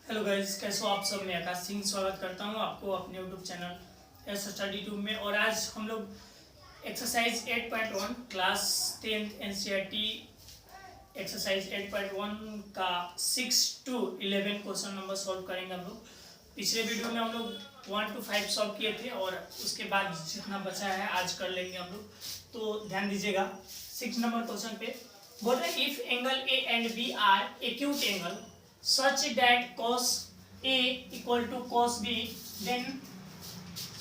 Hello guys, कैसे हो आप सब। मैं आकाश सिंह स्वागत करता हूं आपको अपने YouTube channel S study tube में। और आज हम लोग exercise 8.1 class 10th NCERT exercise 8.1 का 6 to 11 क्वेश्चन नंबर सॉल्व करेंगे हम लोग। पिछले वीडियो में हम लोग 1 to 5 सॉल्व किए थे और उसके बाद जितना बचा है आज कर लेंगे हम लोग। तो ध्यान दीजिएगा 6 नंबर क्वेश्चन पे बोल रहे हैं if angle A and B are acute angle such that cos A equal to cos B then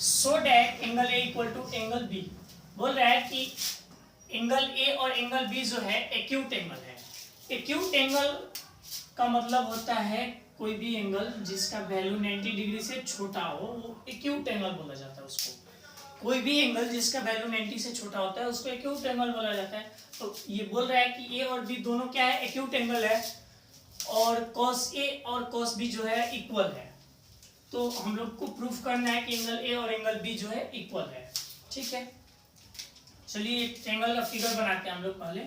so that angle A equal to angle B। बोल रहा है कि एंगल A और एंगल B जो है एक्यूट एंगल है। Acute angle का मतलब होता है कोई भी एंगल जिसका वैल्यू 90 डिग्री से छोटा हो वो एक्यूट एंगल बोला जाता है उसको। कोई भी एंगल जिसका वैल्यू 90 से छोटा होता है उसको एक्यूट एंगल बोला जाता है। तो ये बोल रहा है कि A और B दोनों क्या है, एक्यूट एंगल है और cos A और cos B जो है इक्वल है। तो हम लोग को प्रूफ करना है कि एंगल A और एंगल B जो है इक्वल है। ठीक है, चलिए एंगल का फिगर बनाते हैं हम लोग पहले।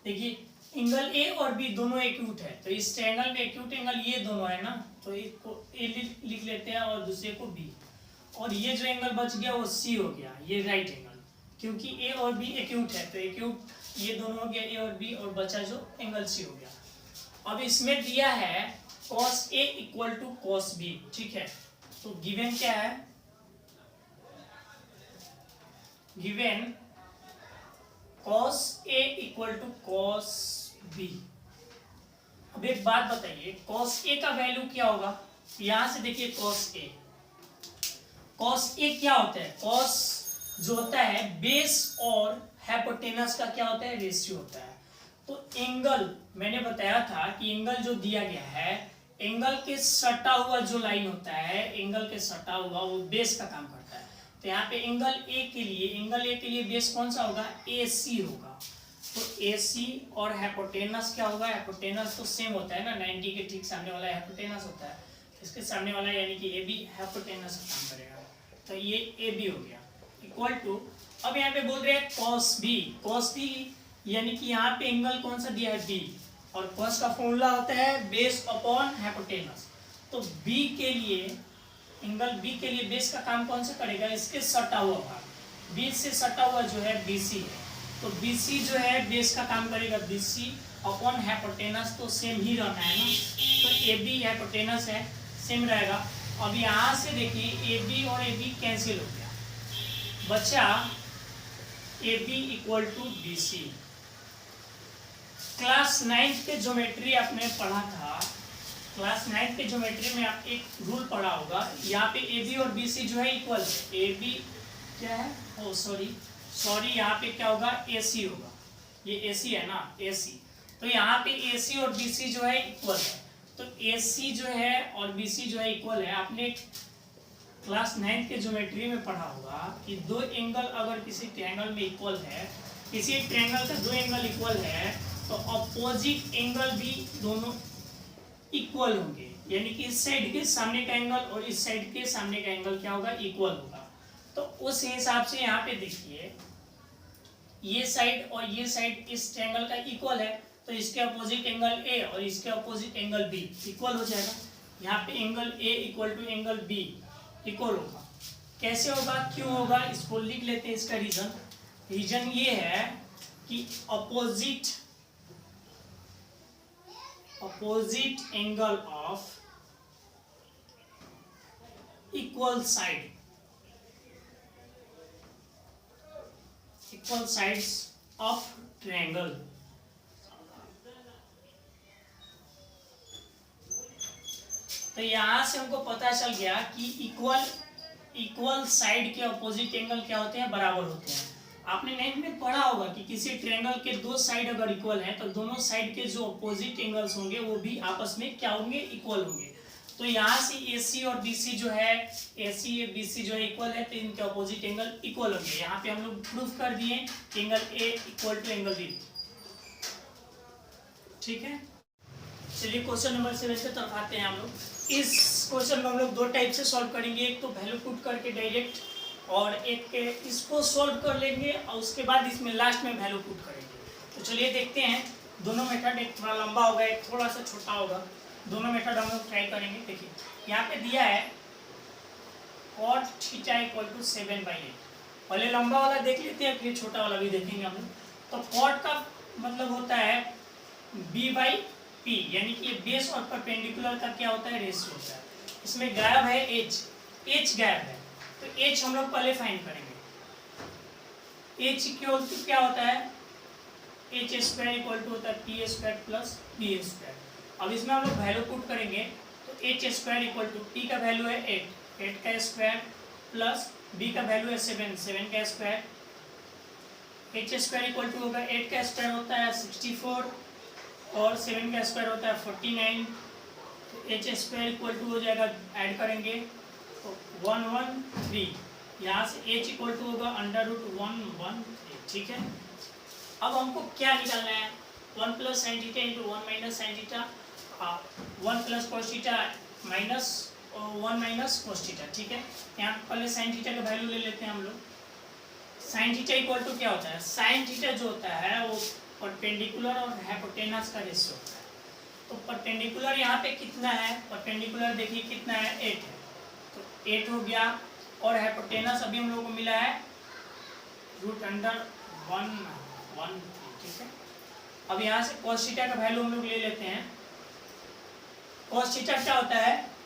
देखिए एंगल A और B दोनों एक्यूट है, तो इस ट्रायंगल में एक्यूट एंगल ये दोनों है ना, तो एक को A लिख लेते हैं और दूसरे को B। और ये जो एंगल बच गया वो C हो गया, ये राइट एंगल, क्योंकि A और B एक्यूट है तो एक्यूट ये दोनों हो गया A और B और बचा जो एंगल C हो गया। अब इसमें दिया है cos A equal to cos B। ठीक है, तो गिवन क्या है, given cos A equal to cos B। अब एक बात बताइए cos A का वैल्यू क्या होगा। यहां से देखिए cos A क्या होता है, cos जो होता है बेस और हाइपोटेनस का क्या होता है, रेशियो होता है। तो एंगल मैंने बताया था कि एंगल जो दिया गया है, एंगल के सटा हुआ जो लाइन होता है, एंगल के सटा हुआ वो बेस का काम करता है। तो यहाँ पे एंगल ए के लिए बेस कौन सा होगा, AC होगा। तो AC और हाइपोटेनस क्या होगा, हाइपोटेनस तो सेम होता है ना, 90 के ठीक सामने वाला हाइपोटेनस होता है, इसके सामने वाला यानी कि AB हाइपोटेनस का काम करेगा। तो ये AB हो गया इक्वल टू, अब यहाँ पे बोल रहे हैं cos B यानी कि यहाँ पे एंगल कौन सा दिया है B, और cos का फॉर्मूला होता है बेस अपॉन हाइपोटेनस। तो B के लिए एंगल B के लिए बेस का काम कौन सा करेगा, इसके सटा हुआ भाग, B से सटा हुआ जो है BC है, तो BC जो है बेस का काम करेगा BC अपॉन हाइपोटेनस, तो सेम ही रहना है ना, तो AB हाइपोटेनस है सेम रहेगा। अब यहाँ से देखिए AB और AB कैंसिल हो गया, बचा AB equal to BC। Class 9th के ज्योमेट्री आपने पढ़ा था, क्लास 9th के ज्योमेट्री में आप एक रूल पढ़ा होगा, यहाँ पे AB और BC जो है इक्वल है। AB क्या है, ओ सॉरी यहाँ पे क्या होगा, AC होगा, ये AC है ना, AC। तो यहाँ पे AC और BC जो है इक्वल है, तो AC जो है और BC जो है इक्वल है। आपने क्लास 9th के ज्योमेट्री में पढ़ा होगा कि दो एंगल अगर किसी ट्रायंगल में इक्वल है, किसी एक ट्रायंगल का दो एंगल इक्वल है तो अपोजिट एंगल भी दोनों इक्वल होंगे, यानी कि इस साइड के सामने का एंगल और इस साइड के सामने का एंगल क्या होगा, इक्वल होगा। तो उस हिसाब से यहाँ पे देखिए ये साइड और ये साइड इस ट्रायंगल का इक्वल है, तो इसके अपोजिट एंगल A और इसके अपोजिट एंगल B इक्वल हो जाएगा। यहाँ पे angle A equal to angle B equal होगा। कैसे होगा, क्यों होगा, इसको लिख लेते हैं। इसका रीजन ये है कि opposite angle of equal sides of triangle. तो यहां से हमको पता चल गया कि इक्वल साइड के अपोजिट एंगल क्या होते हैं, बराबर होते हैं। आपने 9th में पढ़ा होगा कि किसी ट्रायंगल के दो साइड अगर इक्वल है तो दोनों साइड के जो अपोजिट एंगल्स होंगे वो भी आपस में क्या होंगे, इक्वल होंगे। तो यहाँ से AC और BC जो है, AC BC जो है इक्वल है, तो इनके अपोजिट एंगल इक्वल होंगे। यहाँ पे हम लोग प्रूफ कर दिए angle A equal to angle B। ठीक है, चलिए क्वेश्चन नंबर 7 की तरफ आते हैं हम लोग। इस क्वेश्चन को हम लोग दो टाइप से सॉल्व करेंगे, एक तो वैल्यू पुट करके डायरेक्ट, और एक इसको सॉल्व कर लेंगे और उसके बाद इसमें लास्ट में वैल्यू पुट करेंगे। तो चलिए देखते हैं दोनों मेथड, एक थोड़ा लंबा होगा एक थोड़ा सा छोटा होगा, दोनों मेथड हम लोग ट्राई करेंगे। देखिए यहाँ पे दिया है cot थीटा इक्वल टू 7/8। पहले लंबा वाला देख लेते हैं फिर छोटा वाला भी देखेंगे हम लोग। तो cot का मतलब होता है b/p, यानी कि बेस और परपेंडिकुलर का क्या होता है, रेशियो होता है। इसमें गायब है h गायब है, तो h हम लोग पहले फाइंड करेंगे। h इक्वल टू क्या होता है, एच स्क्वायर इक्वल टू होता है p square plus b square. अब इसमें हम लोग वैल्यू पुट करेंगे तो h square equal to p का वैल्यू है 8 का स्क्वायर प्लस बी का वैल्यू है 7 का square. H square equal to होगा 8 का स्क्वायर होता है 64 और 7 का स्क्वायर होता है 49। तो एच स्क्वायर इक्वल टू हो जाएगा, ऐड करेंगे तो 113। यहाँ से एच इक्वल टू होगा √113। ठीक है, अब हमको क्या निकालना है, 1 plus sine theta into 1 minus sine theta, 1 plus cos theta minus 1 minus cos theta. ठीक है, यहाँ पहले साइन थीटा का वैल्यू ले लेते हैं हम लोग। साइन थीटा इक्वल टू क्या होता है, साइन थीटा जो होता है वो परपेंडिकुलर और हाइपोटेनस का रेशियो होता है। तो परपेंडिकुलर यहाँ पे कितना है, परपेंडिकुलर देखिए कितना है, 8 है, तो 8 हो गया। और हाइपोटेनस अभी हम लोग को मिला है √113। ठीक है, अब यहाँ से cos थीटा का वैल्यू हम लोग ले लेते हैं। cos थीटा क्या होता है,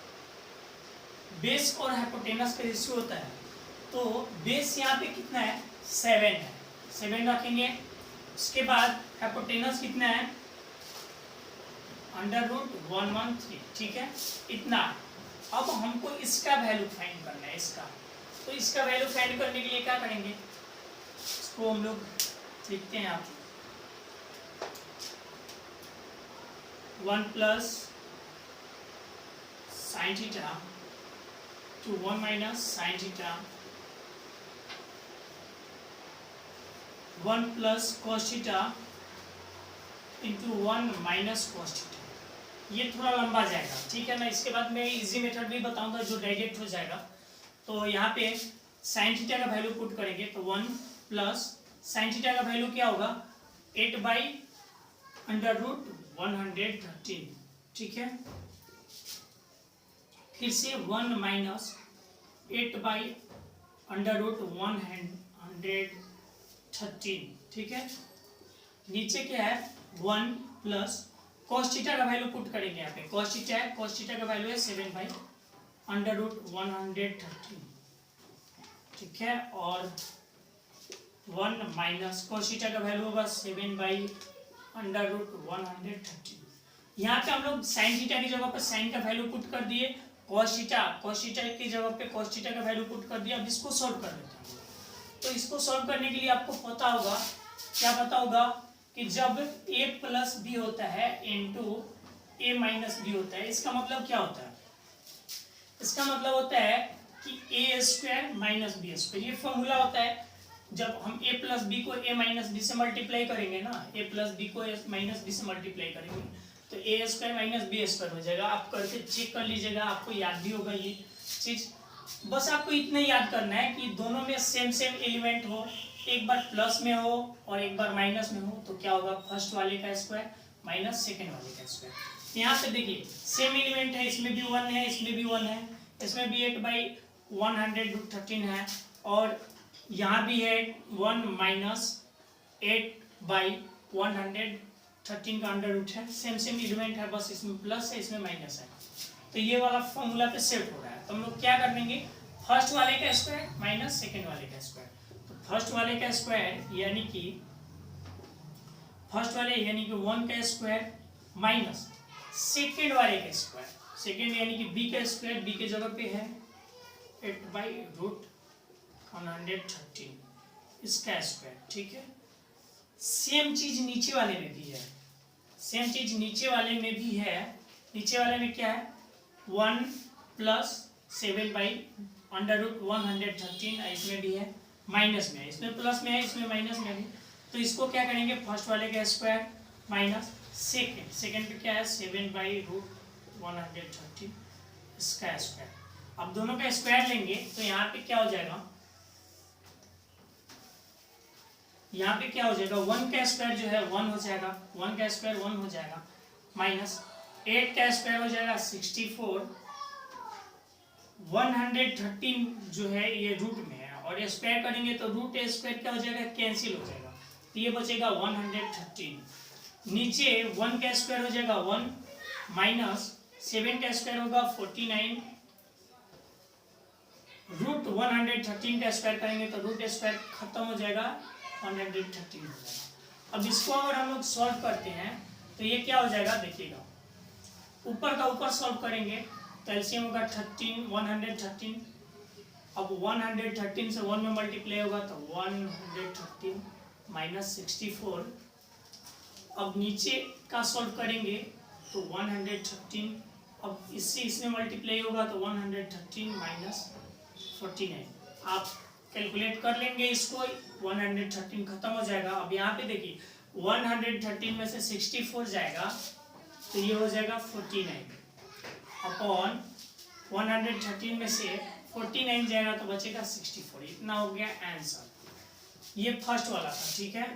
बेस और हाइपोटेनस का रेशियो होता है। तो बेस यहाँ पे कितना है, 7 है, 7 रखेंगे। उसके बाद हाइपोटेनस कितना है, √113। ठीक है, इतना। अब हमको इसका वैल्यू फाइंड करना है, इसका। तो इसका वैल्यू फाइंड करने के लिए क्या करेंगे, इसको हम लोग लिखते हैं आप 1 plus sine theta two 1 minus sine theta 1 plus cos theta into 1 minus cos theta. ये थोड़ा लंबा जाएगा, ठीक है ना। इसके बाद मैं इजी मेथड भी बताऊंगा जो डायरेक्ट हो जाएगा। तो यहाँ पे साइन थीटा का वैल्यू पुट करेंगे तो 1 प्लस साइन थीटा का वैल्यू क्या होगा, 8/√113। ठीक है, फिर से 1 माइनस 8/√113। ठीक है, नीचे क्या है 1 प्लस cos थीटा का वैल्यू पुट करेंगे। यहाँ पे cos थीटा है, cos थीटा का वैल्यू है 7/√113। ठीक है, और 1 माइनस cos थीटा का वैल्यू होगा 7/√113। यहाँ पे हम लोग साइन थीटा की जगह पर साइन का वैल्यू पुट कर दिए, cos थीटा की जगह पे cos थीटा का वैल्यू पुट कर दिया। अब इसको सॉल्व कर लेते हैं। तो इसको सॉल्व करने के लिए आपको पता होगा, क्या पता होगा कि जब a प्लस बी होता है इंटू a माइनस बी होता है, इसका मतलब क्या होता है, इसका मतलब होता है कि a square minus b square. ये फॉर्मूला होता है, जब हम a प्लस बी को a माइनस बी से मल्टीप्लाई करेंगे ना, a प्लस बी को a माइनस बी से मल्टीप्लाई करेंगे तो a square minus b square हो जाएगा। आप करके चेक कर लीजिएगा, आपको याद भी होगा ये चीज। बस आपको इतना याद करना है कि दोनों में सेम सेम एलिमेंट हो, एक बार प्लस में हो और एक बार माइनस में हो, तो क्या होगा, फर्स्ट वाले का स्क्वायर माइनस सेकेंड वाले का स्क्वायर। यहाँ पे देखिए सेम एलिमेंट है, इसमें भी 1 है, इसमें भी 1 है, इसमें भी 8/113 है, और यहाँ भी है 1 माइनस 8/113 का अंडर रूट है। सेम सेम एलिमेंट है, बस इसमें प्लस है, इसमें माइनस है। तो ये वाला फॉर्मूला पे सेट हो रहा है। तो हम लोग क्या कर देंगे, फर्स्ट वाले का स्क्वायर माइनस सेकेंड वाले का स्क्वायर। तो फर्स्ट वाले का स्क्वायर यानी कि 1 का स्क्वायर माइनस सेकेंड वाले का स्क्वायर, सेकेंड यानी कि b का स्क्वायर, b के जगह पे है 8/√113 इसका स्क्वायर। ठीक है, सेम चीज नीचे वाले में भी है, सेम चीज नीचे वाले में भी है। नीचे वाले में क्या है, 1 प्लस 7/√113, इसमें भी है, माइनस में है, इसमें प्लस में है, इसमें माइनस में भी। तो इसको क्या करेंगे, फर्स्ट वाले का स्क्वायर माइनस सेकेंड पे क्या है 7/√113 इसका स्क्वायर। अब दोनों का स्क्वायर लेंगे तो यहाँ पे क्या हो जाएगा, यहाँ पे क्या हो जाएगा, 1 का स्क्वायर जो है 1 हो जाएगा, 1 का स्क्वायर 1 हो जाएगा, माइनस 8 का स्क्वायर हो जाएगा 64, 113 जो है ये रूट में है और स्क्वायर करेंगे तो रूट स्क्वायर क्या हो जाएगा, कैंसिल हो जाएगा, तो ये बचेगा 113। नीचे 1 का स्क्वायर हो जाएगा 1, माइनस 7 का स्क्वायर होगा 49, रूट 113 का स्क्वायर करेंगे तो रूट स्क्वायर खत्म हो जाएगा, 113 हो जाएगा। अब इसको अगर हम लोग सॉल्व करते हैं तो ये क्या हो जाएगा, देखिएगा ऊपर का ऊपर सॉल्व करेंगे तो एलसीएम होगा 13, 113, अब 113 से 1 में मल्टीप्लाई होगा तो 113 माइनस 64, अब नीचे का सॉल्व करेंगे तो 113, अब इससे इसमें मल्टीप्लाई होगा तो 113 माइनस 49, आप कैलकुलेट कर लेंगे इसको, 113 खत्म हो जाएगा। अब यहाँ पे देखिए 113 में से 64 जाएगा तो ये हो जाएगा 49 अपॉन 113 में से 49 जाएगा तो बचेगा 64, इतना हो गया आंसर। ये फर्स्ट वाला था, ठीक है।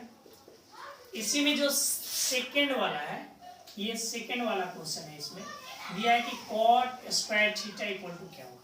इसी में जो सेकेंड वाला है, ये सेकेंड वाला क्वेश्चन है, इसमें दिया है कि cot square theta equal to क्या होगा।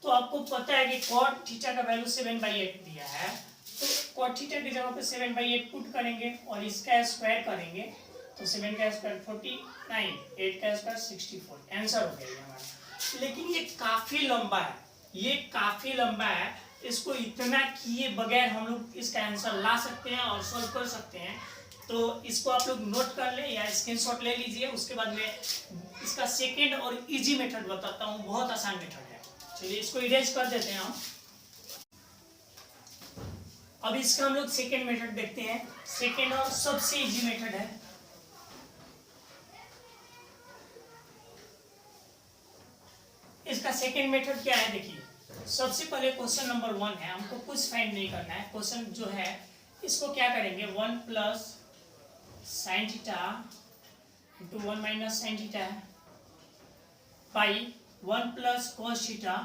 तो आपको पता है कि कॉट थीटा का वैल्यू 7/8 दिया है, तो कॉट थीटा की जगह पे 7/8 पुट करेंगे और इसका स्क्वायर करेंगे तो 7 का स्क्वायर 49, 8 का स्क्वायर 64, आंसर हो गया ये हमारा। लेकिन ये काफी लंबा है, ये काफी लंबा है, इसको इतना किए बगैर हम लोग इसका आंसर ला सकते हैं और सॉल्व कर सकते हैं। तो इसको आप लोग नोट कर ले या स्क्रीनशॉट ले लीजिए, उसके बाद में इसका सेकेंड और इजी मेथड बताता हूँ, बहुत आसान मेथड है। चलिए इसको इरेज कर देते हैं हम। अब इसका हम लोग सेकेंड मेथड देखते हैं, सेकेंड और सबसे इजी मेथड है। इसका सेकेंड मेथड क्या है, देखिए सबसे पहले क्वेश्चन नंबर 1 है, हमको कुछ फाइंड नहीं करना है। क्वेश्चन जो है इसको क्या करेंगे, 1 plus sine theta into 1 minus sine theta है by 1 plus cos theta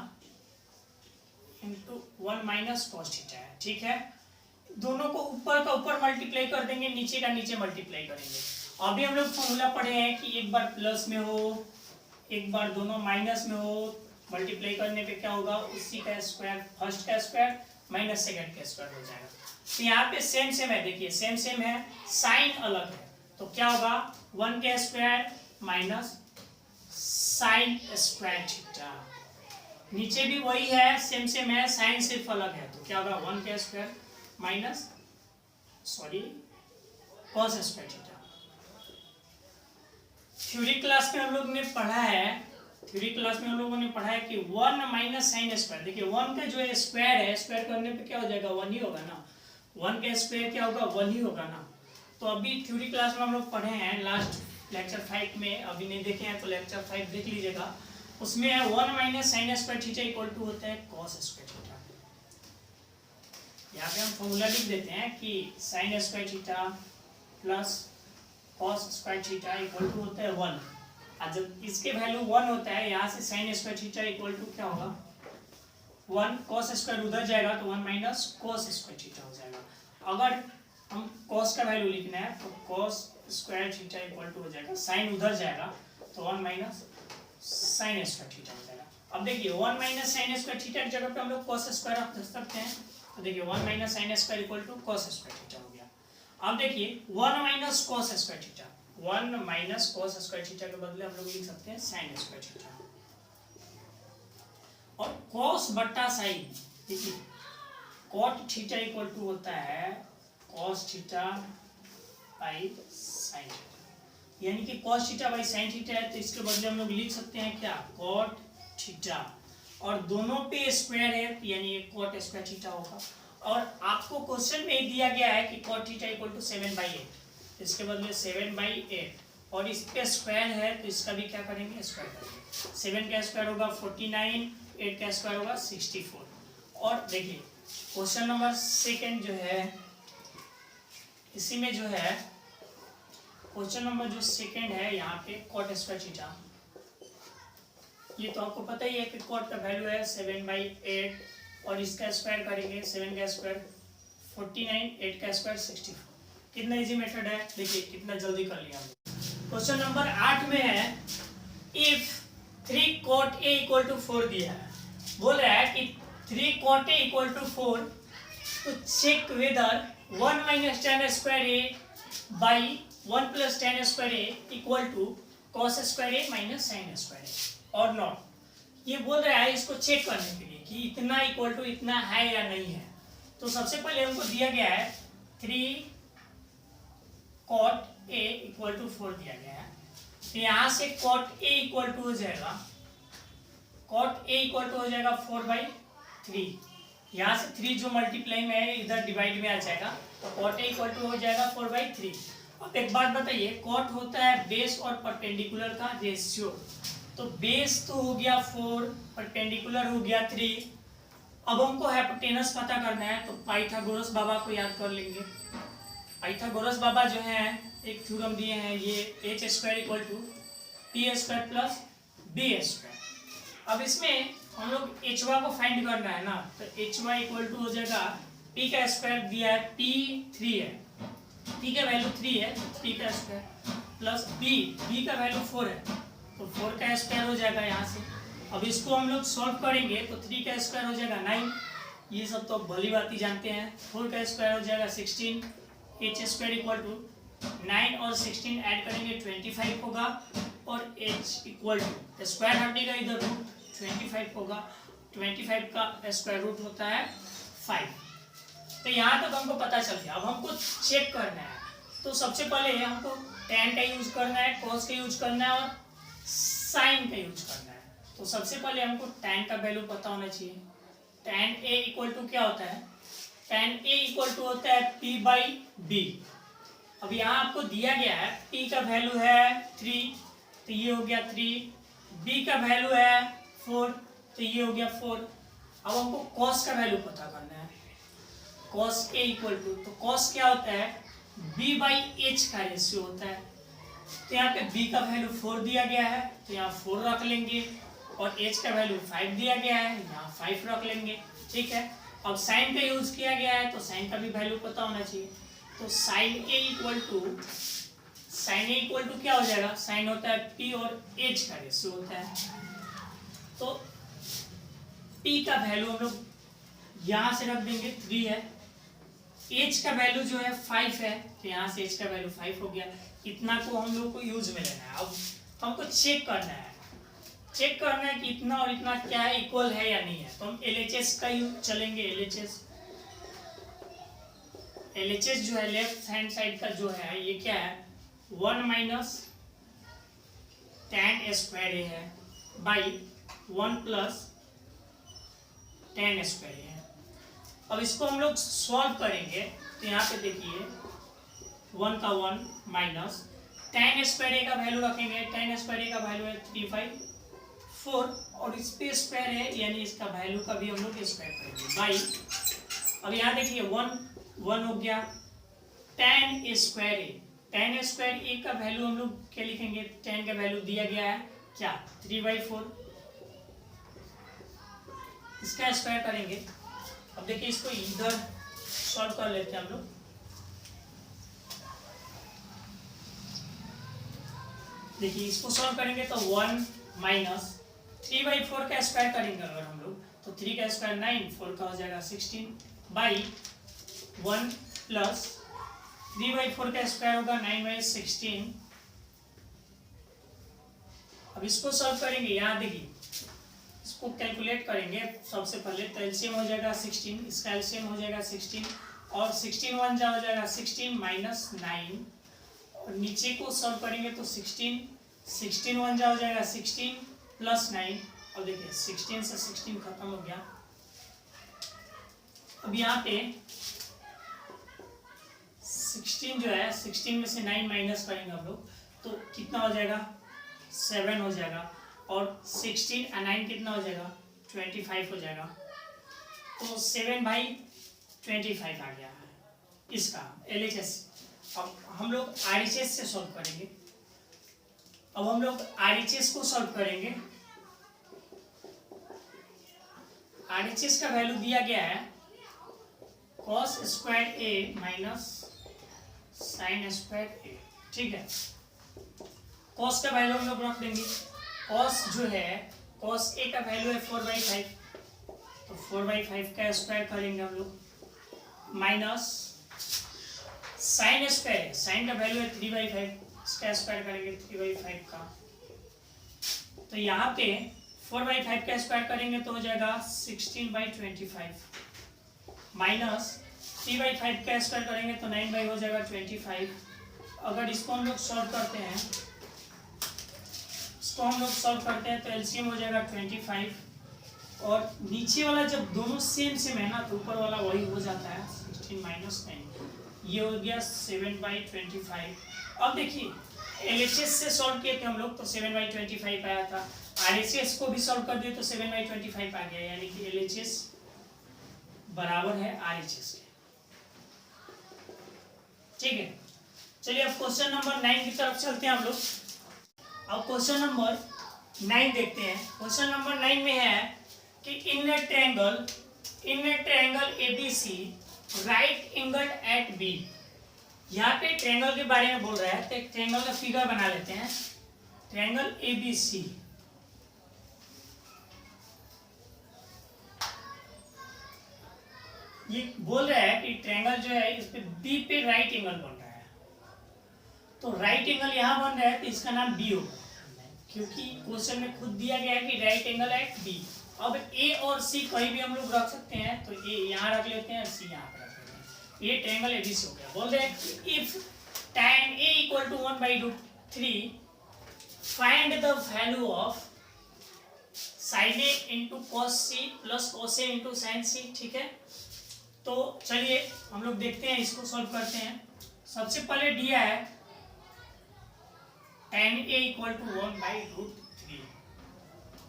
into 1 minus cos theta है, ठीक है। दोनों को ऊपर का ऊपर मल्टीप्लाई कर देंगे, नीचे का नीचे मल्टीप्लाई करेंगे। अभी हम लोग फॉर्मूला पढ़े हैं कि एक बार प्लस में हो, एक बार दोनों माइनस में हो, मल्टीप्लाई करने पे क्या होगा, उसी का स्क्वायर, फर्स्ट का स्क्वायर माइनस सेकंड का स्क्वायर हो जाएगा। तो यहाँ पे सेम सेम है, देखिए सेम सेम है, साइन अलग है, तो क्या होगा 1 का square minus sine square theta. नीचे भी वही है, सेम सेम है, साइन सिर्फ अलग है, तो क्या होगा 1 का square minus cos square theta. Theory class में हम लोग ने पढ़ा है, थ्योरी क्लास में हम लोगों ने पढ़ा है कि 1 माइनस साइन स्क्वायर, देखिए 1 का जो स्क्वायर है, स्क्वायर करने पे क्या हो जाएगा 1 ही होगा ना, 1 का स्क्वायर क्या होगा 1 ही होगा ना। तो अभी थ्योरी क्लास में हम लोग पढ़े हैं लास्ट लेक्चर 5 में, अभी नहीं देखे हैं तो लेक्चर 5 देख लीजिएगा, उसमें 1 minus sine square theta equal to होता है कॉस स्क्वायर थीटा। यहाँ पे हम फॉर्मूला लिख देते हैं कि sine square theta plus cos square theta equal to होता है 1, और जब इसके वैल्यू 1 होता है, यहाँ से sine square theta equal to क्या होगा 1, कॉस स्क्वायर उधर जाएगा तो 1 माइनस कॉस स्क्वायर थीटा हो जाएगा। अगर हम कॉस का वैल्यू लिखना है तो cos square theta equal to हो जाएगा, साइन उधर जाएगा तो 1 माइनस साइन स्क्वायर थीटा हो जाएगा। अब देखिए 1 माइनस साइन स्क्वायर थीटा की जगह पे हम लोग कॉस स्क्वायर रख सकते हैं, तो देखिए 1 minus sine square equal to cos square theta हो गया। अब देखिए 1 minus cos square theta, 1 minus cos square theta के बदले हम लोग लिख सकते हैं साइन स्क्वायर थीटा, और कॉस बट्टा साइन, देखिए कॉट थीटा इक्वल टू होता है cos theta by sine theta, यानी कि cos theta by sine theta है, तो इसके बदले हम लोग लिख सकते हैं क्या कॉट थीटा, और दोनों पे स्क्वायर है यानी ये कॉट स्क्वायर थीटा होगा। और आपको क्वेश्चन में दिया गया है कि कॉट थीटा इक्वल टू 7/8, इसके बदले 7/8, और इस पे स्क्वायर है तो इसका भी क्या करेंगे स्क्वायर करेंगे, 7 का स्क्वायर होगा 49, 8 का स्क्वायर होगा 64। और देखिए क्वेश्चन नंबर सेकेंड जो है, इसी में जो है क्वेश्चन नंबर जो सेकेंड है, यहाँ पे कॉट स्क्वायर थीटा, ये तो आपको पता ही है कि कॉट का वैल्यू है 7/8, और इसका स्क्वायर करेंगे 7 का स्क्वायर 49, 8 का स्क्वायर 64। कितना इजी मेथड है, देखिए कितना जल्दी कर लिया हमने। क्वेश्चन नंबर 8 में है if 3 cot a equal to 4 दिया है, बोल रहा है कि 3 cot a इक्वल टू 4, तो check whether 1 minus tan square a by 1 plus tan square a equal to cos square a minus sin square a और नॉट। ये बोल रहा है इसको चेक करने के लिए कि इतना इक्वल टू इतना है या नहीं है। तो सबसे पहले हमको दिया गया है 3 cot a इक्वल टू 4 दिया गया है, तो यहाँ से cot a इक्वल टू हो जाएगा, cot a इक्वल टू हो जाएगा 4/3। यहाँ से 3 जो मल्टीप्लाई में है इधर डिवाइड में आ जाएगा, तो cot a इक्वल टू हो जाएगा 4/3। अब एक बात बताइए, cot होता है बेस और परपेंडिकुलर का रेशियो, तो बेस तो हो गया 4, परपेंडिकुलर हो गया 3। अब हमको हाइपोटेनस पता करना है, तो पाइथागोरस बाबा को याद कर लेंगे। पाइथागोरस बाबा जो है एक थ्योरम दिए हैं, ये h square equal to p square plus b square. अब इसमें हम लोग एच वाई को फाइंड करना है ना, तो एच वाई इक्वल टू हो जाएगा पी का स्क्वायर दिया है, पी 3 है, पी का वैल्यू 3 है, पी का स्क्वायर प्लस बी का वैल्यू 4 है, तो 4 का स्क्वायर हो जाएगा यहाँ से। अब इसको हम लोग सॉल्व करेंगे तो 3 का स्क्वायर हो जाएगा 9, ये सब तो भली बात ही जानते हैं। 4 का स्क्वायर हो जाएगा 16, एच स्क्वायर इक्वल टू 9 और 16 ऐड करेंगे 25 होगा, और एच इक्वल टू स्क्वायर हटेगा इधर रूट 25 होगा, 25 का स्क्वायर रूट होता है 5। तो यहाँ तक हमको पता चल गया। अब हमको चेक करना है, तो सबसे पहले हमको tan का यूज करना है, cos का यूज करना है और sin का यूज करना है। तो सबसे पहले हमको tan का वैल्यू पता होना चाहिए। tan a इक्वल टू क्या होता है, tan a इक्वल टू होता है p/b। अब यहाँ आपको दिया गया है p का वैल्यू है 3, तो ये हो गया 3, b का वैल्यू है 4, तो ये हो गया 4। अब हमको cos का वैल्यू पता करना है, cos a इक्वल टू, तो cos क्या होता है, b/h का रेशियो होता है। तो यहाँ पे b का वैल्यू 4 दिया गया है, तो यहाँ 4 रख लेंगे, और h का वैल्यू 5 दिया गया है, यहाँ 5 रख लेंगे, ठीक है। अब sin का यूज किया गया है, तो sin का भी वैल्यू पता होना चाहिए। तो sin a इक्वल टू क्या हो जाएगा, sin होता है p और h का रेशियो होता है, तो p का वैल्यू हम लोग यहाँ से रख देंगे 3 है, h का वैल्यू जो है 5 है, तो यहाँ से h का वैल्यू 5 हो गया। इतना को हम लोग को यूज में लेना है। अब हमको चेक करना है, चेक करना है कि इतना और इतना क्या है, इक्वल है या नहीं है। तो हम LHS का यूज चलेंगे। LHS जो है लेफ्ट हैंड साइड का जो है, ये क्या है, 1 माइनस tan स्क्वायर ए है बाई 1 प्लस tan स्क्वायर ए है। अब इसको हम लोग सॉल्व करेंगे, तो यहाँ पे देखिए 1 का 1 माइनस tan स्क्वायर ए का वैल्यू रखेंगे, tan स्क्वायर ए का वैल्यू है 3/4, और इस पे स्क्वायर है यानी इसका वैल्यू का भी हम लोग स्क्वायर करेंगे बाई। अब यहाँ देखिए 1 हो गया, tan स्क्वायर ए का वैल्यू हम लोग क्या लिखेंगे, tan का वैल्यू दिया गया है क्या, 3/4, इसका स्क्वायर करेंगे। अब देखिए इसको इधर सॉल्व कर लेते हैं हम लोग। देखिए इसको सॉल्व करेंगे तो 1 माइनस 3/4 का स्क्वायर करेंगे अगर हम लोग, तो 3 का स्क्वायर 9, 4 का हो जाएगा 16 बाई 1 प्लस 3/4 का स्क्वायर होगा 9/16। अब इसको सॉल्व करेंगे, यहाँ देखिए इसको कैलकुलेट करेंगे। सबसे पहले तो एलसीएम हो जाएगा 16, इसका एलसीएम हो जाएगा 16, और 16 1 जा हो जाएगा 16 माइनस 9, और नीचे को सॉल्व करेंगे तो 16 1 जा हो जाएगा 16 प्लस 9, और देखिए 16 से 16 खत्म हो गया। अब यहाँ पे 16 जो है, 16 में से 9 माइनस करेंगे हम लोग, तो कितना हो जाएगा, 7 हो जाएगा, और 16 और 9 कितना हो जाएगा, 25 हो जाएगा। तो 7/25 आ गया है इसका LHS। अब हम लोग RHS से सॉल्व करेंगे। अब हम लोग RHS को सॉल्व करेंगे। RHS का वैल्यू दिया गया है कॉस स्क्वायर ए माइनस साइन स्क्वायर ए। ठीक है, कॉस का वैल्यू हम लोग रख देंगे। कॉस जो है, कॉस ए का वैल्यू है 4/5, तो 4/5 का स्क्वायर करेंगे हम लोग, माइनस साइन स्क्वायर, साइन का वैल्यू है 3/5, इसका स्क्वायर करेंगे 3/5 का। तो यहाँ पे 4/5 का स्क्वायर करेंगे तो हो जाएगा 16/25, माइनस 3/5 का स्क्वायर करेंगे तो 9 हो जाएगा 25। अगर इसको हम लोग सॉल्व करते हैं, तो एलसीएम हो जाएगा 25, और नीचे वाला जब दोनों सेम सेम है ना तो ऊपर वाला वही हो जाता है, 16 माइनस 9, ये हो गया 7/25। अब देखिए एलएचएस से सॉल्व किए थे हम लोग तो 7/25 आया था, आरएचएस को भी सॉल्व कर दिए तो 7/25 आ गया, यानी कि एलएचएस बराबर है आरएचएस के। ठीक है, चलिए अब क्वेश्चन नंबर 9 की तरफ चलते हैं हम लोग। अब क्वेश्चन नंबर 9 देखते हैं। क्वेश्चन नंबर 9 में है कि in a triangle ABC right angle at B. यहाँ पे ट्रायंगल के बारे में बोल रहा है, तो एक ट्रायंगल का फिगर बना लेते हैं। ट्रायंगल एबीसी, ये बोल रहा है कि ट्रायंगल जो है इस पे बी पे राइट एंगल बन रहा है, तो राइट एंगल यहाँ बन रहा है तो इसका नाम बी होगा, क्योंकि क्वेश्चन में खुद दिया गया है कि राइट एंगल एट बी। अब ए और सी कहीं भी हम लोग रख सकते हैं, तो ए यहाँ रख लेते हैं, सी यहाँ पे रख लेते हैं। ये ट्रायंगल एबीसी हो गया। बोल रहे हैं if tan a equal to 1/√3 find the value of sin a into cos c plus cos a into sin c। ठीक है, तो चलिए हम लोग देखते हैं, इसको सॉल्व करते हैं। सबसे पहले दिया है tan a इक्वल टू 1/√3,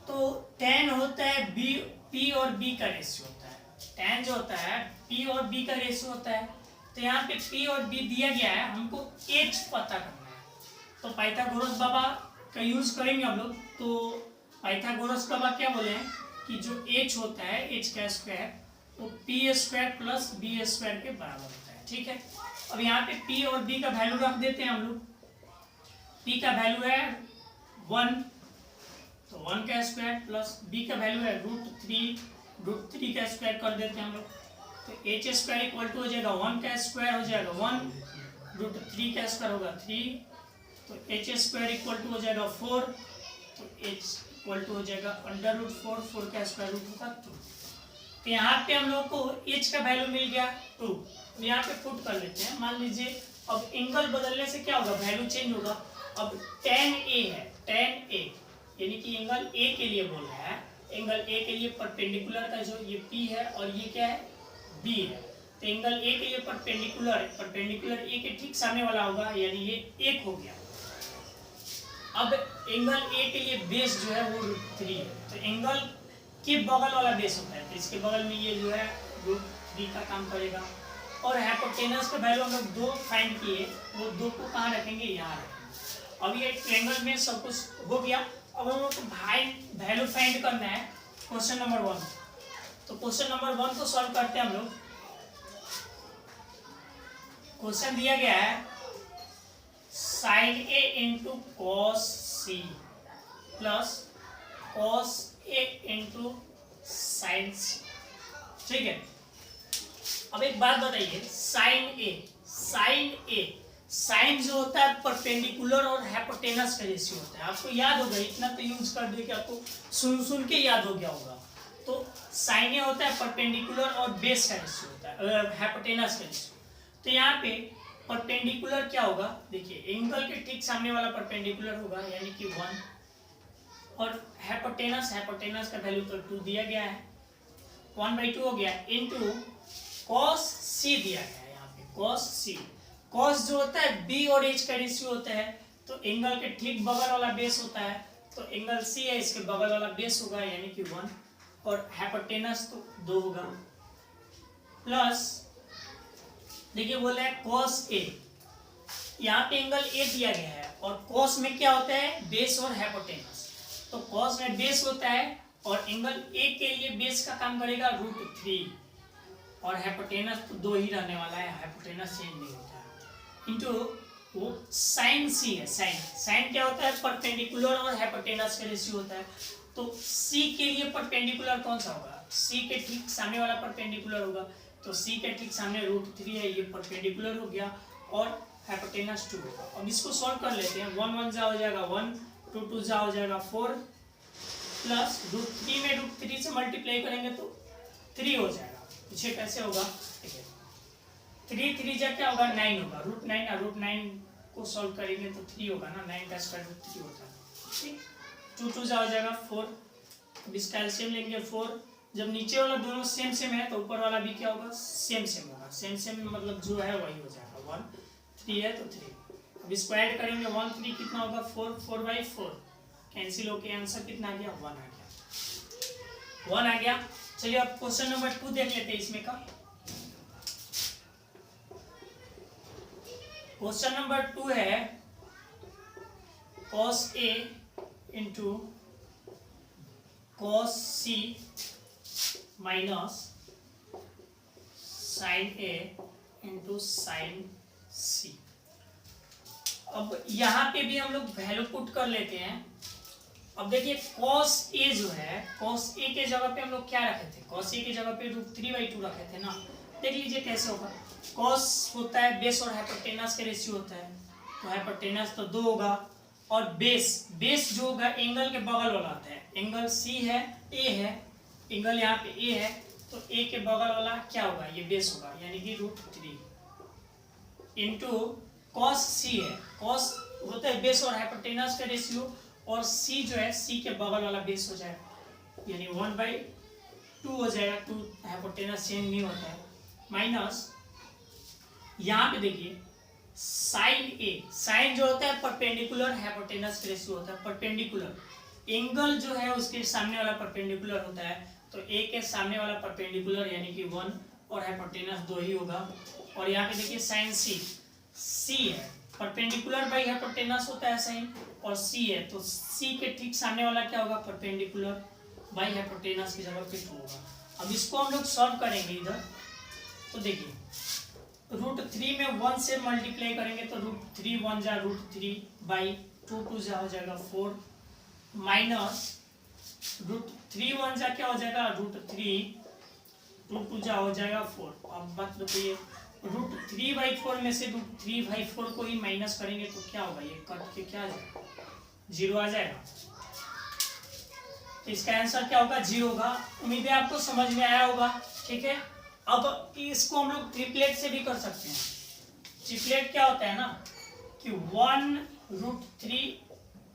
तो tan होता है बी, p और b का रेशियो होता है। tan जो होता है p और b का रेशियो होता है, तो यहाँ पे p और b दिया गया है, हमको h पता करना है। तो पाइथागोरस बाबा का यूज करेंगे हम लोग। तो पाइथागोरस बाबा क्या बोले हैं कि जो h होता है, h का स्क्वायर वो p² प्लस b² के बराबर होता है। ठीक है, अब यहाँ पे p और b का वैल्यू रख देते हैं हम लोग। p का वैल्यू है 1, तो 1 का स्क्वायर प्लस b का वैल्यू है √3 का स्क्वायर कर देते हैं हम लोग। तो h² इक्वल टू हो जाएगा 1 का स्क्वायर हो जाएगा 1, √3 का स्क्वायर होगा 3, तो h² इक्वल टू हो जाएगा 4, तो h इक्वल टू हो जाएगा √4, 4 का स्क्वायर रूट होगा 2। तो यहाँ पे हम लोग को h का वैल्यू मिल गया 2, तो यहाँ पे पुट कर लेते हैं। मान लीजिए अब एंगल बदलने से क्या होगा, वैल्यू चेंज होगा। अब tan a है, tan a यानी कि एंगल a के लिए बोल रहा है, एंगल a के लिए परपेंडिकुलर का जो ये p है और ये क्या है b है, तो एंगल a के लिए परपेंडिकुलर a के ठीक सामने वाला होगा, यानी ये 1 हो गया। अब एंगल a के लिए बेस जो है वो √3 है, तो एंगल के बगल वाला बेस होता है, तो इसके बगल में ये जो है √3 का काम करेगा। और हाइपोटेनस का वैल्यू हम लोग 2 फाइंड किए, वो 2 को कहाँ रखेंगे, यहाँ रखेंगे। अब ये ट्रायंगल में सब कुछ हो गया। अब हम लोग को वैल्यू फाइंड करना है क्वेश्चन नंबर 1। तो क्वेश्चन नंबर 1 को सॉल्व करते हैं हम लोग। क्वेश्चन दिया गया है sin a into cos c plus cos a into sine c। ठीक है, अब एक बात बताइए, साइन जो होता है परपेंडिकुलर और हाइपोटेनस का रेशियो होता है। आपको याद होगा, इतना तो यूज कर दिए कि आपको सुन के याद हो गया होगा। तो साइन ए होता है परपेंडिकुलर और बेस का रेशियो होता है, हाइपोटेनस का रेशियो। तो यहाँ पे परपेंडिकुलर क्या होगा, देखिए एंगल के ठीक सामने वाला परपेंडिकुलर होगा, यानी कि 1, और हाइपोटेनस का वैल्यू तो 2 दिया गया है, 1/2 हो गया, इनटू कॉस सी दिया गया है। यहाँ पे कॉस सी, कॉस जो होता है b और h का रेशियो होता है, तो एंगल के ठीक बगल वाला बेस होता है, तो एंगल c है, इसके बगल वाला बेस होगा, यानी कि 1, और हाइपोटेनस तो 2 होगा, प्लस देखिए बोल रहा है cos a, यहाँ पे एंगल a दिया गया है, और cos में क्या होता है, बेस और हाइपोटेनस, तो cos में बेस होता है और एंगल a के लिए बेस का काम करेगा √3, और हाइपोटेनस तो 2 ही रहने वाला है, हाइपोटेनस चेंज नहीं होता है, इंटू वो साइन सी है। साइन क्या होता है? परपेंडिकुलर और हाइपोटेनस का रेशियो होता है। तो सी के लिए परपेंडिकुलर कौन सा होगा? सी के ठीक सामने वाला परपेंडिकुलर होगा, तो सी के ठीक सामने √3 है, ये परपेंडिकुलर हो गया और हाइपोटेनस 2 होगा। अब इसको सॉल्व कर लेते हैं। 1 1 जा हो जाएगा 1, 2 2 जा हो जाएगा 4, प्लस √3 में √3 से मल्टीप्लाई करेंगे तो 3 हो जाएगा। पीछे कैसे होगा? ठीक है, 3 3 जा क्या होगा? 9 होगा। √9 और √9 को सॉल्व करेंगे तो 3 होगा ना, 9 का स्क्वायर रूट 3 होता है। ठीक, 2 2 जा हो जाएगा 4। अब इसका एलसीएम लेंगे 4। जब नीचे वाला दोनों सेम सेम है तो ऊपर वाला भी क्या होगा? सेम सेम होगा। सेम सेम मतलब जो है वही हो जाएगा। 1 3 है तो 3। अब इसको ऐड करेंगे 1 3 कितना होगा? 4 4/4 कैंसिल होके आंसर कितना आ गया? 1 आ गया। 1 आ गया। चलिए अब क्वेश्चन नंबर 2 देख लेते हैं इसमें का। क्वेश्चन नंबर 2 है cos A into cos C minus sin A into sin C। अब यहाँ पे भी हम लोग वैल्यू पुट कर लेते हैं। अब देखिए cos A जो है, cos A के जगह पे हम लोग क्या रखे थे? cos A की जगह पे √3/2 रखे थे ना। देख लीजिए कैसे होगा। cos होता है बेस और हाइपोटेनस का रेशियो होता है, तो हाइपोटेनस तो 2 होगा और बेस जो होगा एंगल के बगल वाला होता है। एंगल C है, A है, एंगल यहाँ पे A है, तो A के बगल वाला क्या होगा? ये बेस होगा, यानी कि √3 इंटू cos C है। cos होता है बेस और हाइपोटेनस का रेशियो, और C जो है C के बगल वाला बेस हो जाएगा, यानी 1/2 हो जाएगा। 2 हाइपोटेनस चेंज नहीं होता है। माइनस यहाँ पे देखिए साइन A, साइन जो होता है परपेंडिकुलर हाइपोटेनस रेशियो होता है। परपेंडिकुलर एंगल जो है उसके सामने वाला परपेंडिकुलर होता है, तो A के सामने वाला परपेंडिकुलर यानी कि 1 और हाइपोटेनस 2 ही होगा। और यहाँ पे देखिए साइन C है, परपेंडिकुलर बाई हाइपोटेनस होता है साइन, और C है तो C के ठीक सामने वाला क्या होगा? परपेंडिकुलर बाई हाइपोटेनस की जगह पे 2 होगा। अब इसको हम लोग सॉल्व करेंगे इधर, तो देखिए √3 में 1 से मल्टीप्लाई करेंगे तो √3 1 जा √3/2 2 जा हो जाएगा 4, माइनस √3 1 जा क्या हो जाएगा? √3 2 2 जा हो जाएगा 4। अब बात बताइए √3/4 में से √3/4 को ही माइनस करेंगे तो क्या होगा? ये कट के क्या आ जाएगा? 0 आ जाएगा। तो इसका आंसर क्या होगा? 0 होगा। उम्मीद है आपको समझ में आया होगा। ठीक है, अब इसको हम लोग ट्रिपलेट से भी कर सकते हैं। ट्रिपलेट क्या होता है ना कि 1 √3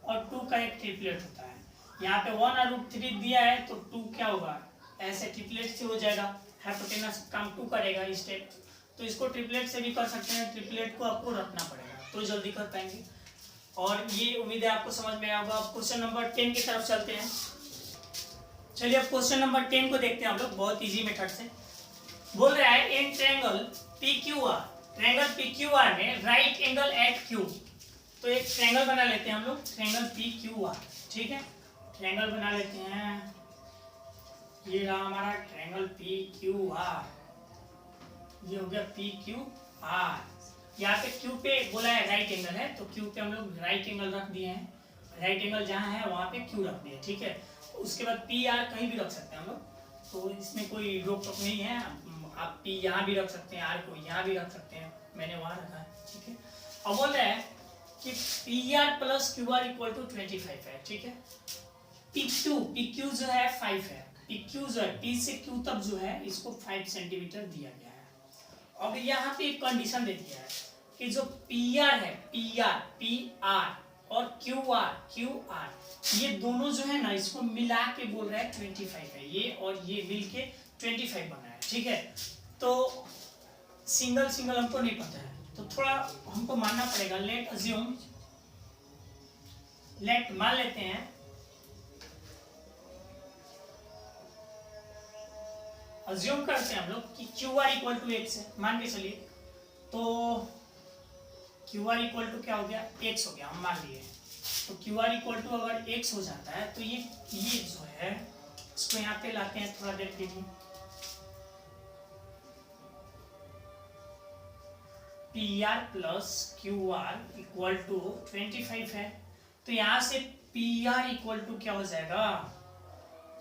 और 2 का एक ट्रिपलेट होता है। यहाँ पे 1 और √3 दिया है तो 2 क्या होगा? ऐसे ट्रिपलेट से हो जाएगा। हाइपोटेनस काम 2 करेगा इस स्टेप, तो इसको ट्रिपलेट से भी कर सकते हैं। ट्रिपलेट को आपको रखना पड़ेगा तो जल्दी कर पाएंगे। और ये उम्मीद है आपको समझ में आया होगा। अब क्वेश्चन नंबर 10 की तरफ चलते हैं। चलिए अब क्वेश्चन नंबर 10 को देखते हैं हम लोग बहुत इजी मेथड से। बोल रहा है in triangle PQR, triangle PQR में राइट एंगल एट Q। तो एक ट्रायंगल बना लेते हैं हम लोग, ट्रायंगल PQR। ठीक है, ट्रायंगल बना लेते हैं। ये रहा हमारा ट्रायंगल PQR, ये हो गया PQR। यहाँ पे Q पे बोला है राइट एंगल है, तो Q पे हम लोग राइट एंगल रख दिए हैं। राइट एंगल जहाँ है वहाँ पे Q रख दिए। ठीक है, उसके बाद PR कहीं भी रख सकते हैं हम लोग, तो इसमें कोई रोक टोक नहीं है। आप P यहाँ भी रख सकते हैं, R को यहाँ भी रख सकते हैं, मैंने वहाँ रखा है। ठीक है, अब बोल रहा है कि PR + QR = 25 है। ठीक है, PQ जो है 5 है। PQ जो है P से Q तक जो है इसको 5 सेंटीमीटर दिया गया है। अब यहाँ पे एक कंडीशन दे दिया है कि जो PR है, PR और QR ये दोनों जो है ना इसको मिला के बोल रहा है 25 है। ये और ये मिलके 25 बना है। ठीक है, तो सिंगल हमको नहीं पता है तो थोड़ा हमको मानना पड़ेगा। लेट मान लेते हैं अज्यूम करते हैं हम लोग कि QR = x है, मान के चलिए। तो QR = क्या हो गया? x हो गया, हम मान लिए। तो QR = अगर x हो जाता है तो ये जो है इसको यहाँ पे लाते हैं, थोड़ा देख लीजिए। P R plus Q R equal to 25 है। तो यहाँ से पी आर इक्वल टू क्या हो जाएगा,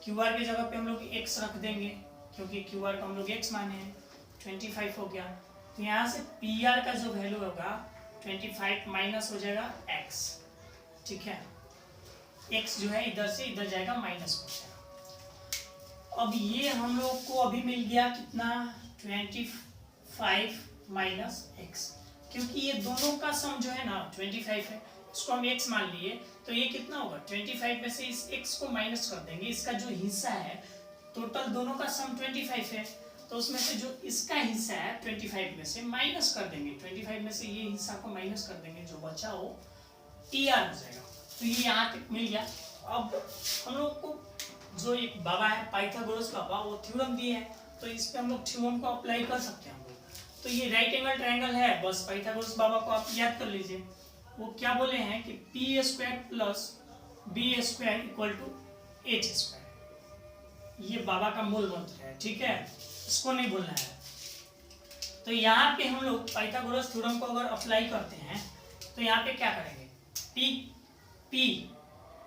क्यू आर की जगह पे हम लोग x रख देंगे क्योंकि क्यू आर को हम लोग x माने हैं। 25 हो गया। तो यहाँ से पी आर का जो वैल्यू होगा 25 माइनस हो जाएगा x। ठीक है, x जो है इधर से इधर जाएगा, माइनस हो जाएगा। अब ये हम लोग को अभी मिल गया कितना, 25 माइनस x, क्योंकि ये दोनों का सम जो है ना 25 है, इसको हम x मान लिए तो ये कितना होगा 25 में से इस x को माइनस कर देंगे। इसका जो हिस्सा है टोटल दोनों का सम 25 है, तो उसमें से जो इसका हिस्सा है 25 में से माइनस कर देंगे, 25 में से ये हिस्सा को माइनस कर देंगे, जो बचा हो टी आर हो जाएगा। तो ये यहाँ तक मिल गया। अब हम लोग को जो एक बाबा है पाइथागोरस बाबा, वो थ्योरम दिए है, तो इस पे हम लोग थ्योरम को अप्लाई कर सकते हैं हम लोग। तो ये राइट एंगल ट्रायंगल है, बस पाइथागोरस बाबा को आप याद कर लीजिए। वो क्या बोले हैं कि p square plus b square equal to h square, ये बाबा का मूल मंत्र है। ठीक है, इसको नहीं भूलना है। तो यहाँ पे हम लोग पाइथागोरस थ्योरम को अगर अप्लाई करते हैं तो यहाँ पे क्या करेंगे,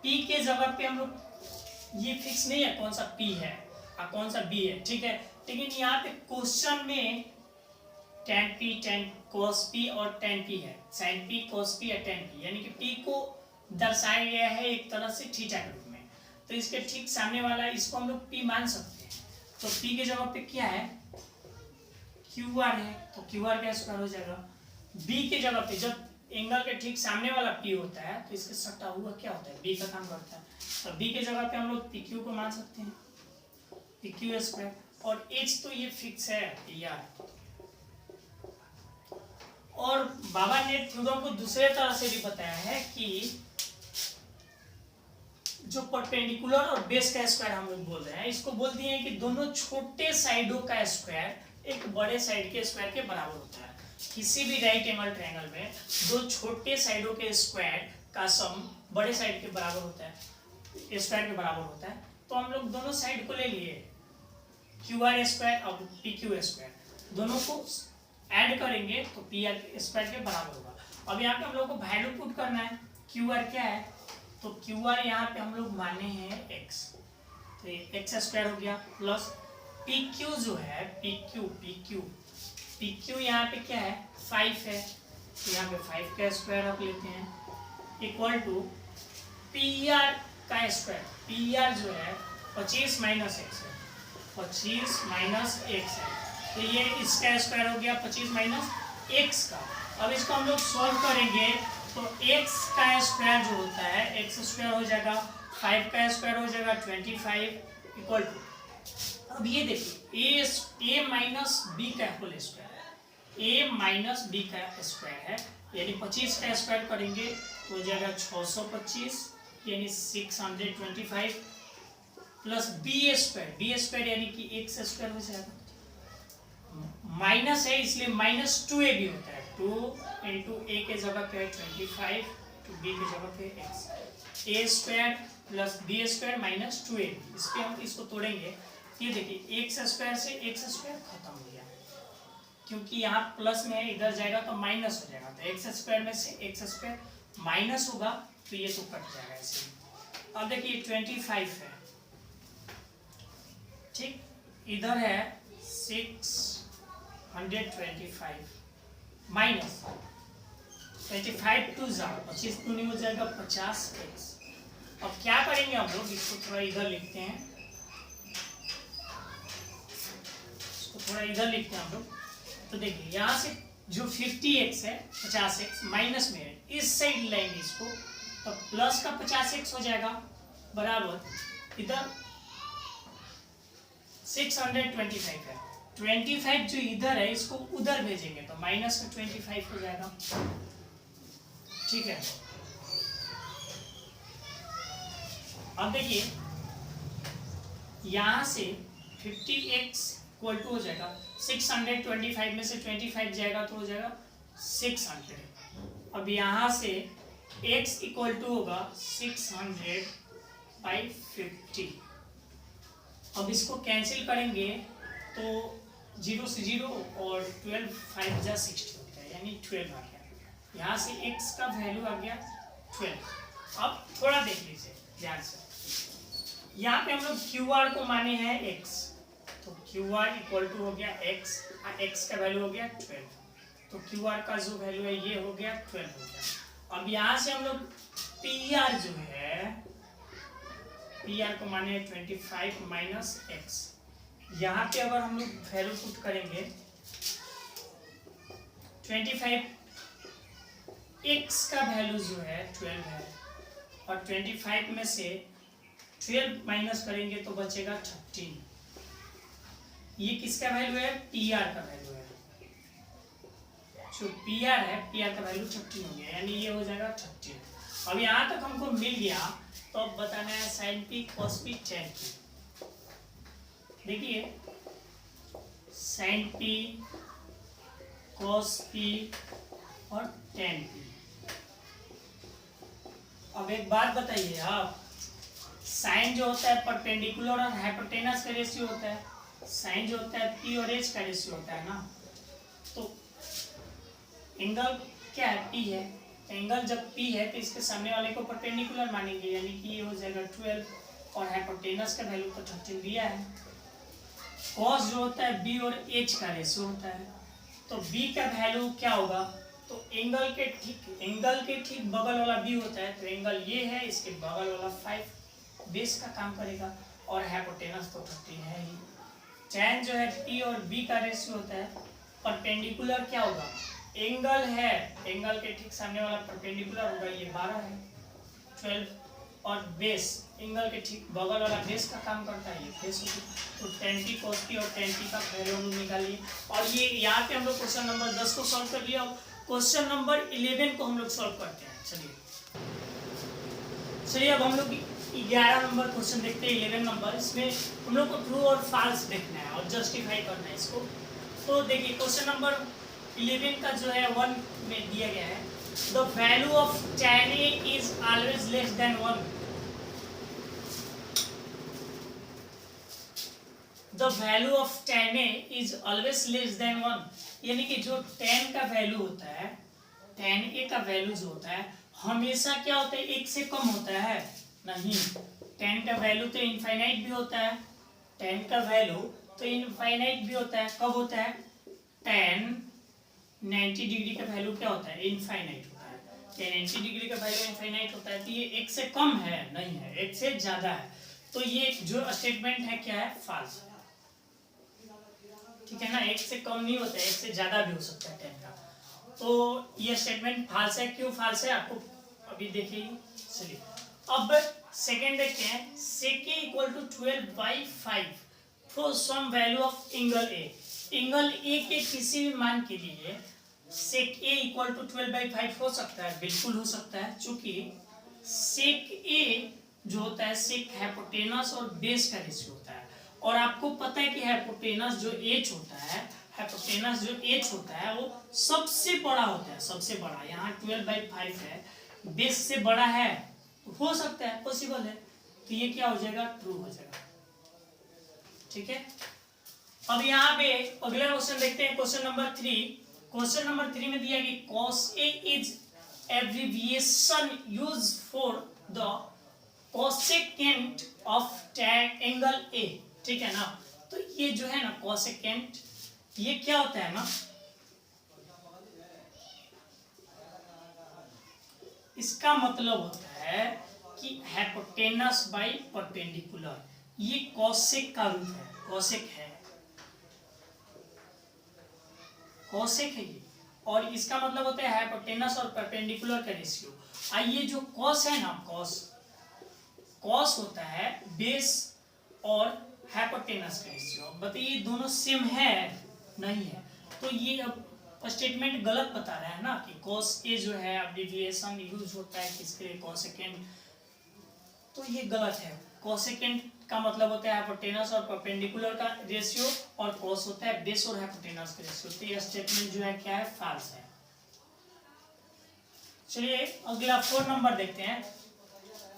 पी के जगह पे हम लोग, ये फिक्स नहीं है कौन सा पी है और कौन सा बी है, ठीक है, लेकिन यहाँ पे क्वेश्चन में tan p tan cos p और tan p है, sin p cos p या tan p, यानी कि p को दर्शाया गया है एक तरह से थीटा के रूप में। तो इसके ठीक सामने वाला इसको हम लोग p मान सकते हैं। तो p के जगह पे क्या है, QR है, तो QR का स्क्वायर हो जाएगा। b के जगह पे जब एंगल के ठीक सामने वाला p होता है तो इसके सटा हुआ क्या होता है, b का काम करता है। तो b के जगह पे हम लोग pq को मान सकते हैं, pq स्क्वायर, और h तो ये फिक्स है PR। और बाबा ने थ्योरम को दूसरे तरह से भी बताया है कि जो परपेंडिकुलर और बेस का स्क्वायर हम लोग बोल रहे हैं, इसको बोल दिए हैं कि दोनों छोटे साइडों का स्क्वायर एक बड़े साइड के स्क्वायर के बराबर होता है। किसी भी राइट एंगल ट्रायंगल में दो छोटे साइडों के स्क्वायर का सम बड़े साइड के बराबर होता है, स्क्वायर के बराबर होता है। तो हम लोग दोनों साइड को ले लिए, QR स्क्वायर और PQ स्क्वायर, दोनों को ऐड करेंगे तो PR स्क्वायर के बराबर होगा। अब यहाँ पे हम लोग को वैल्यू पुट करना है, QR क्या है, तो QR यहाँ पे हम लोग माने हैं x, तो ये x स्क्वायर हो गया, प्लस PQ जो है PQ यहाँ पे क्या है 5 है, तो यहाँ पे 5 का स्क्वायर रख लेते हैं, इक्वल टू PR का स्क्वायर, PR जो है 25 माइनस x है, 25 माइनस x है, तो ये इसका स्क्वायर हो गया 25 माइनस x का। अब इसको हम लोग सॉल्व करेंगे तो x का स्क्वायर जो होता है x स्क्वायर हो जाएगा, 5 का स्क्वायर हो जाएगा 25 इक्वल टू, अब ये देखिए a माइनस बी का होल स्क्वायर है, a माइनस बी का स्क्वायर है, यानी 25 का स्क्वायर करेंगे तो हो जाएगा 625 यानी 625 प्लस बी स्क्वायर यानी कि x स्क्वायर हो जाएगा, माइनस है इसलिए -2a भी होता है, 2 इंटू a के जगह पे 25 तो b के जगह पे x, a square plus b square minus 2a। इस पे हम इसको तोड़ेंगे, ये देखिए x स्क्वायर से x स्क्वायर खत्म हो गया, क्योंकि यहाँ प्लस में है इधर जाएगा तो माइनस हो जाएगा, तो x स्क्वायर में से x स्क्वायर माइनस होगा तो ये तो कट जाएगा ऐसे। अब देखिए 25 है, ठीक, इधर है 625 माइनस 25 टू 25 टू नहीं हो जाएगा 50x। अब क्या करेंगे हम लोग, इसको थोड़ा इधर लिखते हैं, हम लोग। तो देखिए यहाँ से जो 50x है 50x माइनस में है, इस साइड लाएंगे इसको तो प्लस का 50x हो जाएगा बराबर इधर 625 है, 25 जो इधर है इसको उधर भेजेंगे तो माइनस का 25 हो जाएगा, ठीक है। अब देखिए यहां से 50x इक्वल टू हो जाएगा 625 में से 25 जाएगा तो हो जाएगा 600। अब यहां से x इक्वल टू होगा 600/50। अब इसको कैंसिल करेंगे तो 0 से 0 और 12 5 जा 60 होता है, यानी 12 आ गया। यहाँ से x का वैल्यू आ गया 12। अब थोड़ा देख लीजिए ध्यान से, यहाँ पे हम लोग QR को माने हैं x, तो QR इक्वल टू हो गया x, x का वैल्यू हो गया 12, तो QR का जो वैल्यू है ये हो गया 12 हो गया। अब यहाँ से हम लोग PR जो है, PR को माने 25 माइनस x, यहाँ पे अगर हम लोग वैल्यू पुट करेंगे 25, x का वैल्यू जो है 12 है, और 25 में से 12 माइनस करेंगे तो बचेगा 13। ये किसका वैल्यू है? PR का वैल्यू है। जो PR है, PR का वैल्यू 13 हो गया, यानी ये हो जाएगा 13। अब यहाँ तक हमको मिल गया, तो अब बताना है sin p cos p tan p। देखिए sin p cos p और tan p। अब एक बात बताइए आप, साइन जो होता है परपेंडिकुलर और हाइपोटेनस का रेशियो होता है, साइन जो होता है p और h का रेशियो होता है ना, तो एंगल क्या है? p है। एंगल जब p है तो इसके सामने वाले को परपेंडिकुलर मानेंगे, यानी कि ये हो जाएगा 12, और हाइपोटेनस का वैल्यू तो 13 दिया है। कॉस जो होता है b और h का रेशियो होता है, तो b का वैल्यू क्या होगा? तो एंगल के ठीक बगल वाला b होता है, तो एंगल ये है, इसके बगल वाला 5 बेस का काम करेगा, और हाइपोटेनस तो 13 है ही। tan जो है p और b का रेशियो होता है, परपेंडिकुलर क्या होगा? एंगल है, एंगल के ठीक सामने वाला परपेंडिकुलर होगा, ये 12 है 12, और बेस एंगल के ठीक बगल वाला बेस का काम करता है, ये बेस होगी। तो tan p cos p और tan p का वैल्यू हम लोग निकालिए, और ये यहाँ पे हम लोग क्वेश्चन नंबर 10 को सॉल्व कर लिया। क्वेश्चन नंबर 11 को हम लोग सॉल्व करते हैं। चलिए अब हम लोग 11 नंबर क्वेश्चन देखते हैं। 11 नंबर, इसमें हम लोग को ट्रू और फॉल्स देखना है और जस्टिफाई करना है इसको। तो देखिए क्वेश्चन नंबर 11 का जो है 1 में दिया गया है, the value of tan a is always less than 1। The value of tan a is always less than 1, यानी कि जो tan का वैल्यू होता है, tan a का वैल्यू जो होता है हमेशा क्या होता है? 1 से कम होता है? नहीं, tan का वैल्यू तो इनफाइनाइट भी होता है, tan का वैल्यू तो इनफाइनाइट भी होता है। कब होता है? tan 90 डिग्री का वैल्यू क्या होता है? इनफाइनाइट होता है। tan 90 डिग्री का वैल्यू इनफाइनाइट होता है, तो ये 1 से कम है? नहीं है, 1 से ज्यादा है। तो ये जो स्टेटमेंट है क्या है? फॉल्स है। ठीक है ना, 1 से कम नहीं होता है, 1 से ज्यादा भी हो सकता है tan का। तो ये स्टेटमेंट फॉल्स है। क्यों फॉल्स है आपको अभी देखिए। चलिए अब सेकंड देखते हैं, sec a equal to 12/5 for some value of angle a। Angle a के किसी भी मान के लिए sec a इक्वल टू 12/5 हो सकता है? बिल्कुल हो सकता है, चूंकि sec a जो होता है sec हाइपोटेनस और बेस का रेशियो होता है, और आपको पता है कि हाइपोटेनस जो h होता है, हाइपोटेनस जो h होता है वो सबसे बड़ा होता है, सबसे बड़ा। यहाँ 12/5 है, बेस से बड़ा है, हो सकता है, पॉसिबल है, तो ये क्या हो जाएगा? ट्रू हो जाएगा। ठीक है, अब यहाँ पे अगला क्वेश्चन देखते हैं, क्वेश्चन नंबर 3। क्वेश्चन नंबर 3 में दिया कि cos a is abbreviation use for the cosecant of tan angle a। ठीक है ना, तो ये जो है ना कोसेकेंट, ये क्या होता है ना, इसका मतलब होता है कि हाइपोटेनस बाय परपेंडिकुलर। ये कोसेक का रूप है, कोसेक है, कोसेक है ये, और इसका मतलब होता है हाइपोटेनस और परपेंडिकुलर का रेशियो। आइए जो कॉस है ना, कॉस होता है बेस और हाइपोटेनस का रेशियो। बताइए दोनों सेम है? नहीं है, तो ये अब स्टेटमेंट गलत बता रहा है ना कि cos a जो है एब्रिविएशन यूज होता है किसके लिए? कोसेकेंट। तो ये गलत है। कोसेकेंट का मतलब होता है हाइपोटेनस और परपेंडिकुलर का रेशियो, और cos होता है बेस और हाइपोटेनस का रेशियो। तो ये स्टेटमेंट जो है क्या है? फॉल्स है। चलिए अगला 4 नंबर देखते हैं।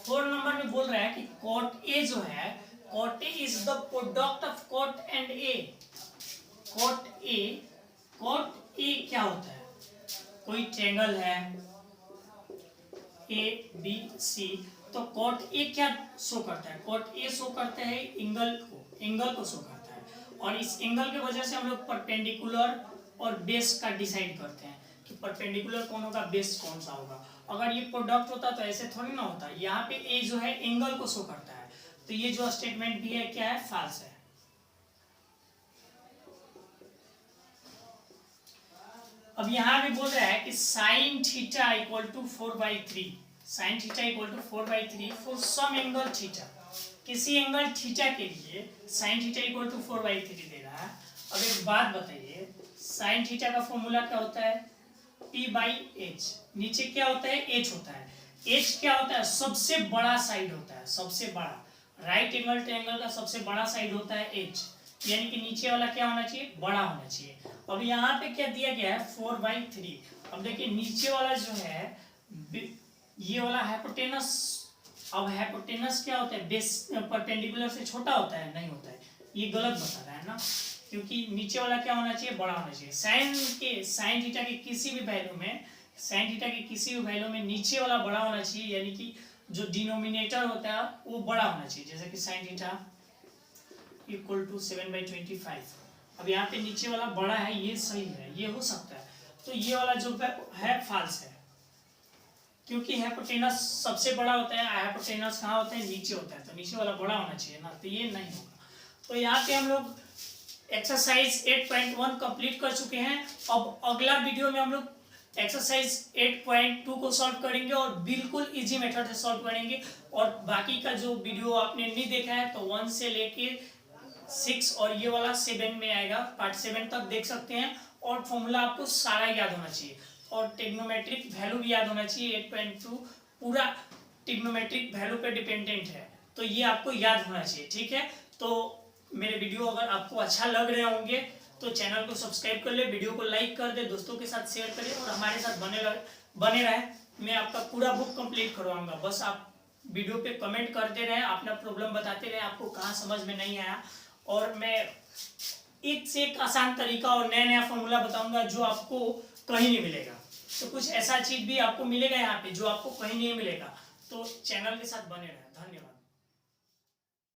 4 नंबर में बोल रहा है कि cot a जो है, cot a is the product of cot and a। cot a क्या होता है? कोई ट्रायंगल है ए बी सी, तो कॉट ए क्या शो करता है? कॉट ए शो करता है एंगल को शो करता है, और इस एंगल की वजह से हम लोग परपेंडिकुलर और बेस का डिसाइड करते हैं कि परपेंडिकुलर कौन होगा, बेस कौन सा होगा। अगर ये प्रोडक्ट होता तो ऐसे थोड़ी ना होता। यहाँ पे ए जो है एंगल को शो करता है, तो ये जो स्टेटमेंट भी है क्या है, फॉल्स है। अब यहाँ पे बोल रहा है कि sine theta equal to 4/3, sine theta equal to 4/3 for some angle theta, किसी एंगल थीटा के लिए साइन थीटा इक्वल टू 4/3 दे रहा है। अब एक बात बताइए, साइन थीटा का फॉर्मूला क्या होता है, P/H, नीचे क्या होता है, H होता है। H क्या होता है, सबसे बड़ा साइड होता है, सबसे बड़ा राइट एंगल ट्रायंगल का सबसे बड़ा साइड होता है H, यानी कि नीचे वाला क्या होना चाहिए, बड़ा होना चाहिए। अब यहाँ पे क्या दिया गया है, 4/3। अब देखिए नीचे वाला जो है ये वाला हाइपोटेनस, अब हाइपोटेनस क्या होता है, बेस परपेंडिकुलर से छोटा होता है, नहीं होता है, ये गलत बता रहा है ना, क्योंकि नीचे वाला क्या होना चाहिए, बड़ा होना चाहिए। साइन थीटा के किसी भी वैल्यू में, साइन थीटा के किसी भी वैल्यू में नीचे वाला बड़ा होना चाहिए, यानी कि जो डिनोमिनेटर होता है वो बड़ा होना चाहिए। जैसे कि साइन थीटा इक्वल टू 7/25। अब यहाँ पे नीचे वाला बड़ा है, ये सही है, ये हो सकता है, तो ये वाला जो है फॉल्स है, क्योंकि हाइपोटेनस सबसे बड़ा होता है। हाइपोटेनस कहाँ होता है, नीचे होता है, तो नीचे वाला बड़ा होना चाहिए ना, तो ये नहीं होगा। तो यहाँ पे हम लोग एक्सरसाइज 8.1 कंप्लीट कर चुके हैं। अब अगला वीडियो में हम लोग एक्सरसाइज 8.2 को सॉल्व करेंगे और बिल्कुल इजी मेथड से सॉल्व करेंगे। और बाकी का जो वीडियो आपने नहीं देखा है तो 1 से लेके 6 और ये वाला 7 में आएगा, पार्ट 7 तक देख सकते हैं। और फॉर्मूला आपको सारा याद होना चाहिए और ट्रिग्नोमेट्रिक वैल्यू भी याद होना चाहिए। 8.2 पूरा ट्रिग्नोमेट्रिक वैल्यू पे डिपेंडेंट है, तो ये आपको याद होना चाहिए, ठीक है। तो मेरे वीडियो अगर आपको अच्छा लग रहे होंगे तो चैनल को सब्सक्राइब कर ले, वीडियो को लाइक कर दे, दोस्तों के साथ शेयर करें और हमारे साथ बने रहे। मैं आपका पूरा बुक कंप्लीट करवाऊंगा, बस आप वीडियो पे कमेंट करते रहे, अपना प्रॉब्लम बताते रहे, आपको कहाँ समझ में नहीं आया। और मैं एक से एक आसान तरीका और नया नया फॉर्मूला बताऊंगा जो आपको कहीं नहीं मिलेगा। तो कुछ ऐसा चीज भी आपको मिलेगा यहाँ पे जो आपको कहीं नहीं मिलेगा, तो चैनल के साथ बने रहे। धन्यवाद।